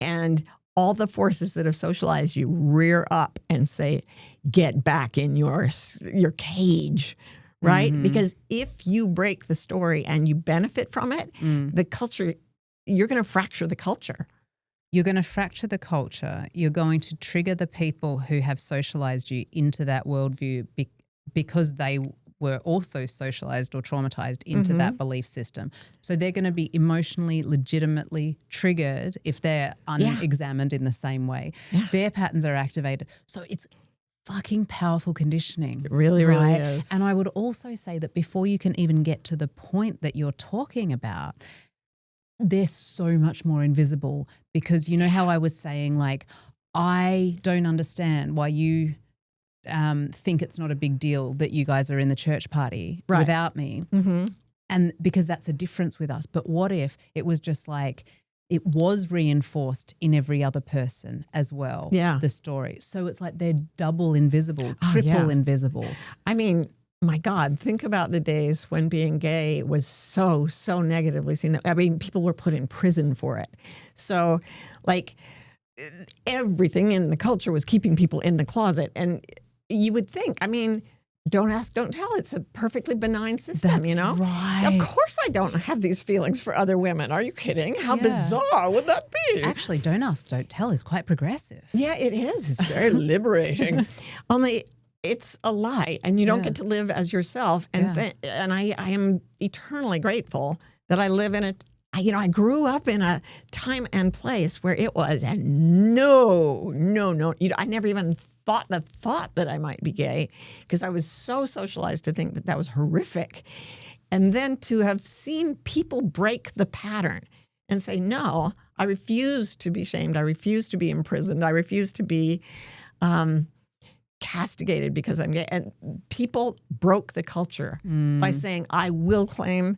and all the forces that have socialized you rear up and say, get back in your cage, right? Because if you break the story and you benefit from it, the culture you're going to fracture the culture. You're going to fracture the culture. You're going to trigger the people who have socialized you into that worldview because they were also socialized or traumatized into that belief system. So they're going to be emotionally, legitimately triggered if they're unexamined in the same way. Yeah. Their patterns are activated. So it's fucking powerful conditioning. It really, right? really is. And I would also say that before you can even get to the point that you're talking about, they're so much more invisible because you know how I was saying, like, I don't understand why you think it's not a big deal that you guys are in the church party without me. Mm-hmm. And because that's a difference with us. But what if it was just like it was reinforced in every other person as well, the story. So it's like they're double invisible, triple invisible. I mean, my God, think about the days when being gay was so negatively seen. I mean, people were put in prison for it. So, like, everything in the culture was keeping people in the closet. And you would think, I mean, don't ask, don't tell. It's a perfectly benign system, That's you know? right. Of course I don't have these feelings for other women. Are you kidding? How bizarre would that be? Actually, don't ask, don't tell is quite progressive. Yeah, it is. It's very liberating. Only it's a lie, and you don't get to live as yourself. And and I am eternally grateful that I live in I grew up in a time and place where it was, and no. I never even thought that I might be gay because I was so socialized to think that was horrific. And then to have seen people break the pattern and say, no, I refuse to be shamed. I refuse to be imprisoned. I refuse to be castigated because I'm gay. And people broke the culture by saying, I will claim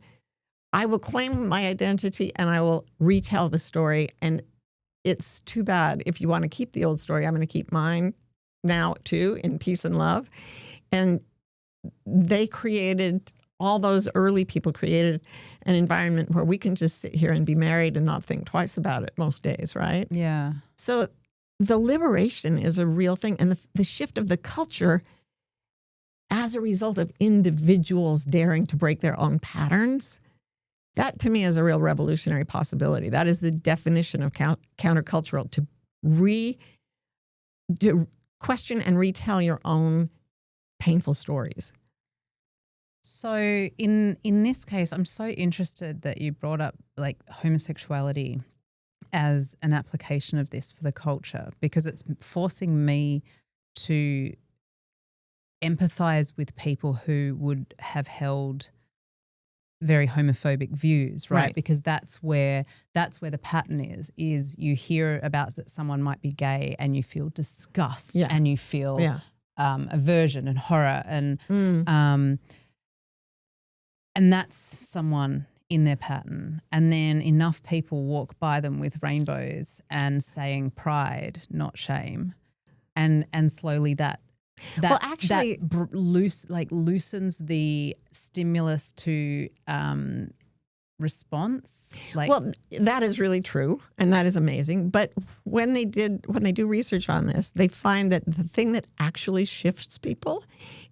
my identity and I will retell the story. And it's too bad. If you want to keep the old story, I'm going to keep mine now too, in peace and love. And all those early people created an environment where we can just sit here and be married and not think twice about it most days, right? Yeah. So the liberation is a real thing. And the shift of the culture as a result of individuals daring to break their own patterns, that to me is a real revolutionary possibility. That is the definition of countercultural, to question and retell your own painful stories. So in this case, I'm so interested that you brought up like homosexuality as an application of this for the culture, because it's forcing me to empathize with people who would have held very homophobic views, right? Because that's where the pattern is you hear about that someone might be gay and you feel disgust and you feel aversion and horror and that's someone in their pattern. And then enough people walk by them with rainbows and saying pride, not shame. And slowly that loosens the stimulus to response. Well, that is really true, and that is amazing. But when they do research on this, they find that the thing that actually shifts people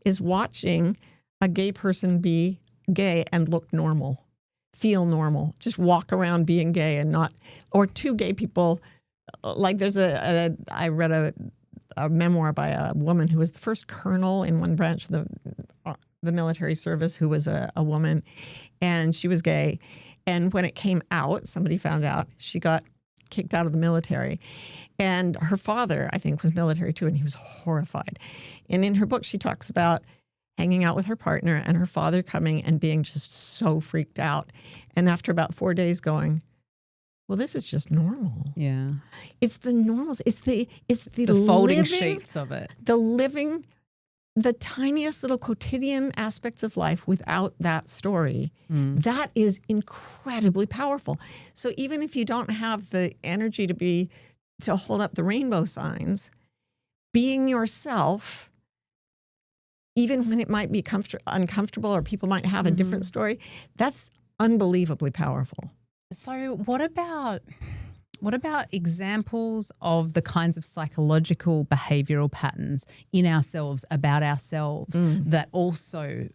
is watching a gay person be gay and look normal, feel normal, just walk around being gay and not, or two gay people. Like there's I read a memoir by a woman who was the first colonel in one branch of the military service who was a woman, and she was gay. And when it came out, somebody found out, she got kicked out of the military. And her father, I think, was military too, and he was horrified. And in her book, she talks about hanging out with her partner and her father coming and being just so freaked out. And after about 4 days going, well, this is just normal. Yeah. It's the normals. It's the folding sheets of it. The tiniest little quotidian aspects of life without that story, that is incredibly powerful. So even if you don't have the energy to hold up the rainbow signs, being yourself, even when it might be uncomfortable or people might have a different story, that's unbelievably powerful. So what about examples of the kinds of psychological behavioral patterns in ourselves, about ourselves, that also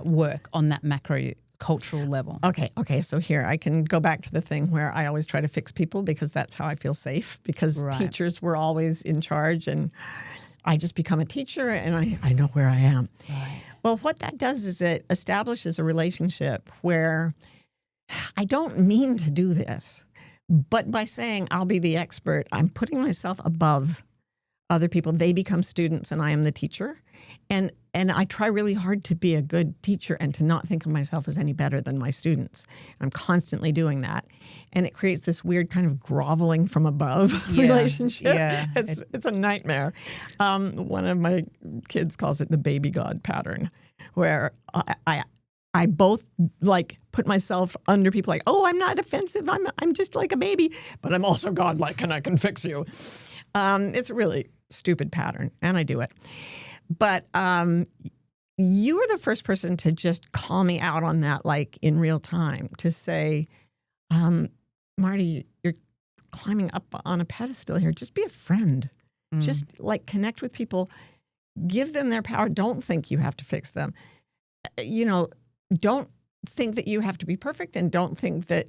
work on that macro cultural level? Okay. So here I can go back to the thing where I always try to fix people because that's how I feel safe, because teachers were always in charge, and I just become a teacher and I know where I am. Right. Well, what that does is it establishes a relationship where I don't mean to do this, but by saying I'll be the expert, I'm putting myself above other people. They become students and I am the teacher. And I try really hard to be a good teacher and to not think of myself as any better than my students. I'm constantly doing that. And it creates this weird kind of groveling from above relationship. Yeah. It's a nightmare. One of my kids calls it the baby God pattern, where I both like put myself under people like, oh, I'm not offensive. I'm just like a baby, but I'm also godlike and I can fix you. It's a really stupid pattern, and I do it. But you were the first person to just call me out on that, like in real time, to say, Marty, you're climbing up on a pedestal here. Just be a friend. Just like connect with people. Give them their power. Don't think you have to fix them. Don't think that you have to be perfect, and don't think that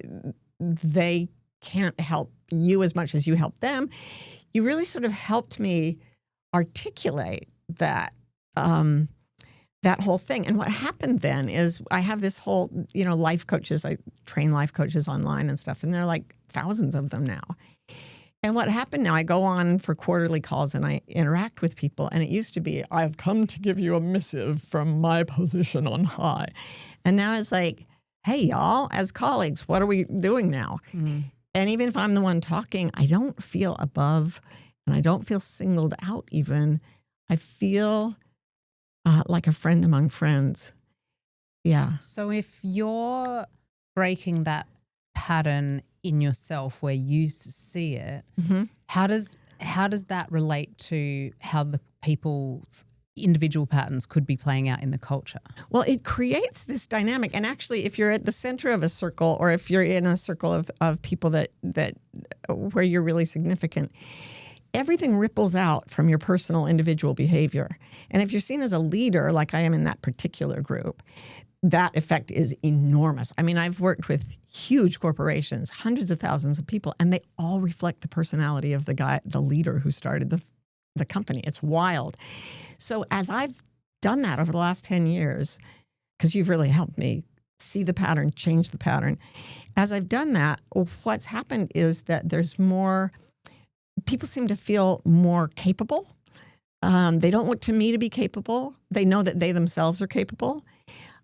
they can't help you as much as you help them. You really sort of helped me articulate that whole thing. And what happened then is I have this whole, life coaches. I train life coaches online and stuff, and there are like thousands of them now. And what happened now, I go on for quarterly calls and I interact with people. And it used to be, I've come to give you a missive from my position on high. And now it's like, hey, y'all, as colleagues, what are we doing now? And even if I'm the one talking, I don't feel above and I don't feel singled out even. I feel like a friend among friends. Yeah. So if you're breaking that pattern in yourself where you see it, how does that relate to how the people's individual patterns could be playing out in the culture? Well, it creates this dynamic. And actually, if you're at the center of a circle, or if you're in a circle of people that where you're really significant, everything ripples out from your personal individual behavior. And if you're seen as a leader, like I am in that particular group, that effect is enormous. I mean, I've worked with huge corporations, hundreds of thousands of people, and they all reflect the personality of the leader who started the company. It's wild. So as I've done that over the last 10 years, because you've really helped me see the pattern, change the pattern, as I've done that, what's happened is that there's more, people seem to feel more capable. They don't look to me to be capable. They know that they themselves are capable.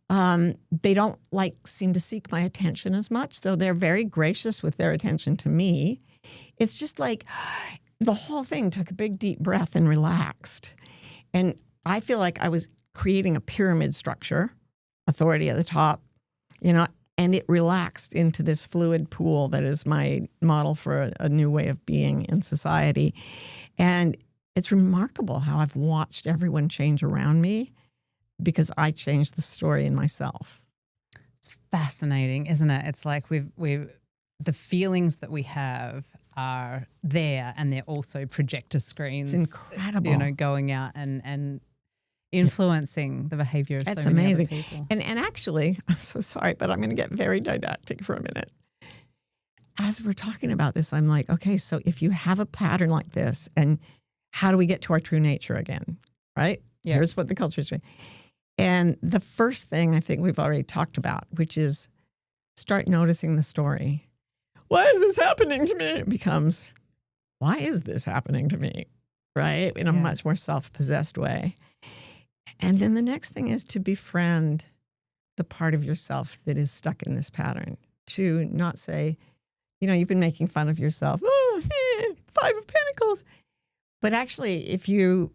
They don't seem to seek my attention as much, though they're very gracious with their attention to me. It's just like the whole thing took a big deep breath and relaxed. And I feel like I was creating a pyramid structure, authority at the top, and it relaxed into this fluid pool that is my model for a new way of being in society. And it's remarkable how I've watched everyone change around me, because I changed the story in myself. It's fascinating, isn't it? It's like we've the feelings that we have are there, and they're also projector screens. It's incredible. Going out and influencing the behavior of That's so many amazing. other people. And actually, I'm so sorry, but I'm going to get very didactic for a minute. As we're talking about this, I'm like, okay, so if you have a pattern like this, and how do we get to our true nature again, right? Yeah. Here's what the culture is doing. And the first thing I think we've already talked about, which is start noticing the story. Why is this happening to me? It becomes, why is this happening to me? Right? In a much more self-possessed way. And then the next thing is to befriend the part of yourself that is stuck in this pattern. To not say, you've been making fun of yourself. Oh, Five of Pentacles. But actually, if you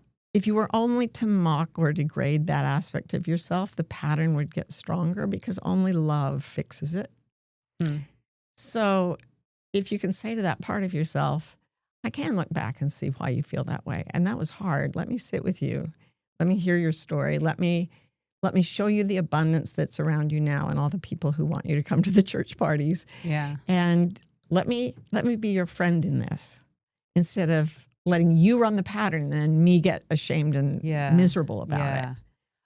were only to mock or degrade that aspect of yourself, the pattern would get stronger, because only love fixes it. So if you can say to that part of yourself, I can look back and see why you feel that way. And that was hard. Let me sit with you. Let me hear your story. Let me show you the abundance that's around you now, and all the people who want you to come to the church parties. Yeah. And let me be your friend in this, instead of letting you run the pattern and me get ashamed and miserable about it.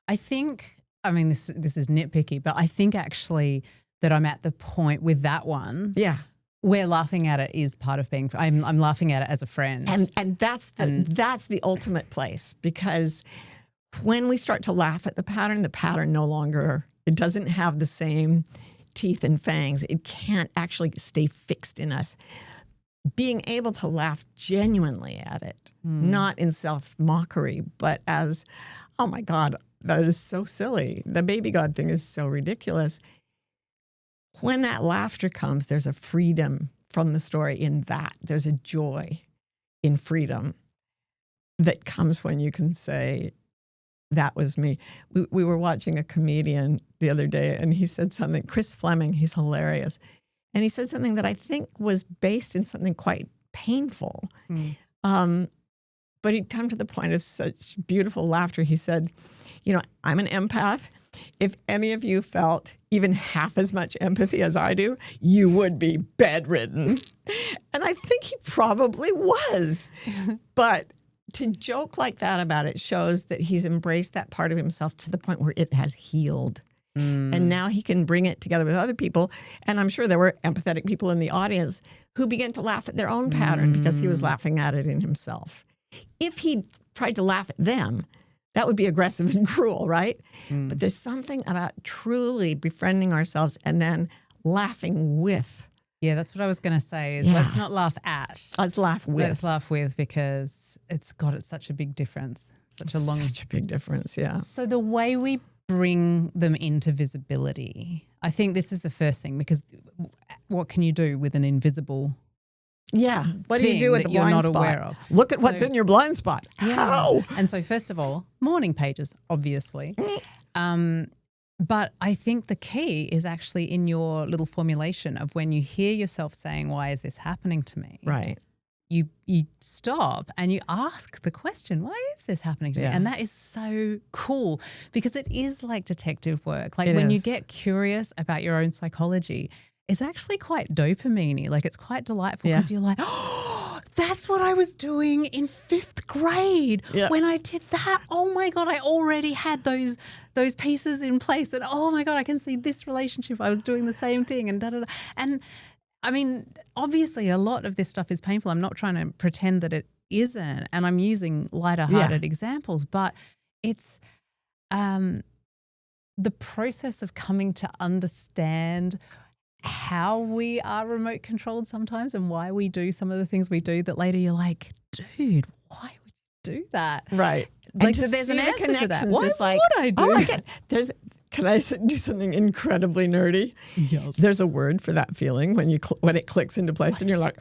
I think I mean, this is nitpicky, but I think actually that I'm at the point with that one Yeah. where laughing at it is part of being. I'm laughing at it as a friend, And that's the ultimate place, because when we start to laugh at the pattern no longer, it doesn't have the same teeth and fangs. It can't actually stay fixed in us. Being able to laugh genuinely at it, not in self-mockery, but as, oh my God, that is so silly. The baby God thing is so ridiculous. When that laughter comes, there's a freedom from the story in that. There's a joy in freedom that comes when you can say, that was me. We were watching a comedian the other day, and he said something, Chris Fleming, he's hilarious. And he said something that I think was based in something quite painful. But he'd come to the point of such beautiful laughter. He said, I'm an empath. If any of you felt even half as much empathy as I do, you would be bedridden. And I think he probably was. But to joke like that about it shows that he's embraced that part of himself to the point where it has healed. And now he can bring it together with other people. And I'm sure there were empathetic people in the audience who began to laugh at their own pattern because he was laughing at it in himself. If he tried to laugh at them, that would be aggressive and cruel, right? But there's something about truly befriending ourselves and then laughing with. Yeah, that's what I was going to say is let's not laugh at. Let's laugh with. Let's laugh with, because it's such a big difference. Such a big difference, yeah. So the way we bring them into visibility, I think this is the first thing, because what can you do with an invisible what do you do with the blind you're not spot? aware of? Look at what's in your blind spot. How? And so first of all, morning pages, obviously. But I think the key is actually in your little formulation of when you hear yourself saying, why is this happening to me? Right. You stop and you ask the question, why is this happening to me? And that is so cool, because it is like detective work. Like when you get curious about your own psychology, it's actually quite dopamine-y. Like it's quite delightful because you're like, oh, that's what I was doing in 5th grade when I did that. Oh my God, I already had those pieces in place, and oh my God, I can see this relationship. I was doing the same thing, and da da da. And I mean, obviously a lot of this stuff is painful. I'm not trying to pretend that it isn't, and I'm using lighter-hearted examples, but it's the process of coming to understand how we are remote controlled sometimes and why we do some of the things we do that later you're like, dude, why would you do that? Right. Like there's an answer to that. Why would I do that? Can I do something incredibly nerdy? Yes. There's a word for that feeling when it clicks into place and you're like,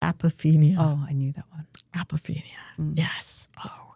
apophenia. Oh, I knew that one. Apophenia. Yes. Oh,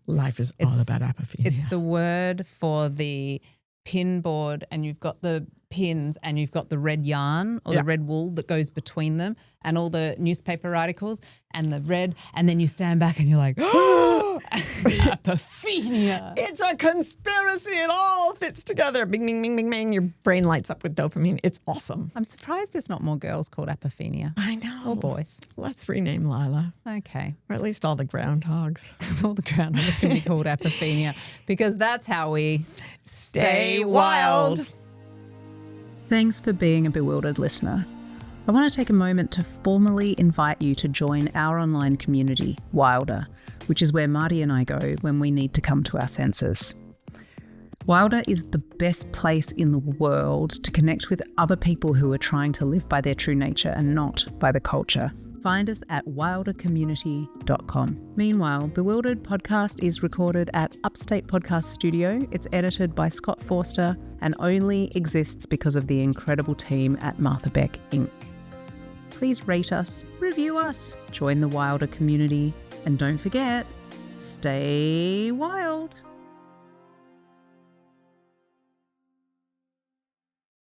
life is all about apophenia. It's the word for the pin board, and you've got the pins and you've got the red yarn or the red wool that goes between them and all the newspaper articles and the red, and then you stand back and you're like, oh, apophenia. It's a conspiracy. It all fits together. Bing, bing, bing, bing, bing. Your brain lights up with dopamine. It's awesome. I'm surprised there's not more girls called apophenia. I know. Or boys. Let's rename Lila. Okay. Or at least all the groundhogs. All the groundhogs can be called apophenia, because that's how we stay wild. Thanks for being a Bewildered listener. I want to take a moment to formally invite you to join our online community, Wilder, which is where Marty and I go when we need to come to our senses. Wilder is the best place in the world to connect with other people who are trying to live by their true nature and not by the culture. Find us at wildercommunity.com. Meanwhile, Bewildered podcast is recorded at Upstate Podcast Studio. It's edited by Scott Forster and only exists because of the incredible team at Martha Beck Inc. Please rate us, review us, join the Wilder community, and don't forget, stay wild.